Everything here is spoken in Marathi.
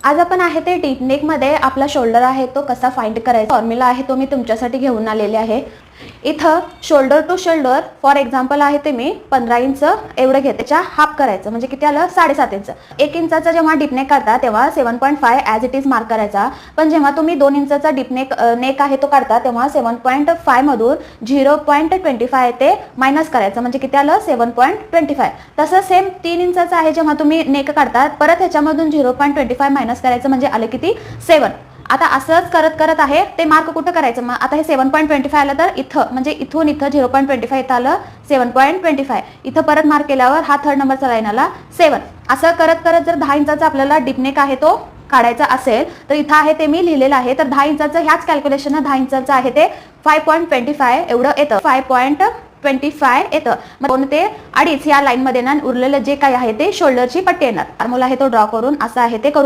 आज आपण आहे ते डीप नेक मध्ये आपला शोल्डर आहे तो कसा फाइंड करायचा फॉर्म्युला आहे तो मी तुमच्यासाठी घेऊन आलेले आहे। इथं shoulder to shoulder for example आहे ते मी 15 इंच एवढं घेते, त्याच्या हाफ करायचं म्हणजे किती आलं 7.5 इंच। 1 इंचाचा जेव्हा डीप नेक काढता तेव्हा 7.5 ॲज इट इज मार्क करायचा, पण जेव्हा तुम्ही 2 इंचाचा डीप नेक आहे तो काढता तेव्हा 7.5 मधून 0.25 ते मायनस करायचं म्हणजे किती आलं 7.25। तसं सेम 3 इंचाचा आहे जेव्हा तुम्ही नेक काढता परत ह्याच्यामधून 0.25 मायनस करायचं म्हणजे आलं किती 7। आता असंच करत करत आहे ते मार्क कुठं करायचं, मग आता हे 7.25 आलं तर इथं म्हणजे इथून इथं 0.25 इथं आलं 7.25, इथं परत मार्क केल्यावर हा थर्ड नंबरचा लाईन आला 7। असं करत करत जर 10 इंचाचा आपल्याला डीप नेक आहे तो काढायचा असेल तर इथं आहे ते मी लिहिलेलं आहे। तर 10 इंचाचं ह्याच कॅल्क्युलेशन 10 इंचाचं आहे ते 5.25 एवढं येतं, 5.25 येतं। मग 2 ते 2.5 या लाईन मध्ये ना उरलेलं जे काही आहे ते शोल्डरची पट्टी येणार। फॉर्म्युला आहे तो ड्रॉ करून असं आहे ते करू शकतो।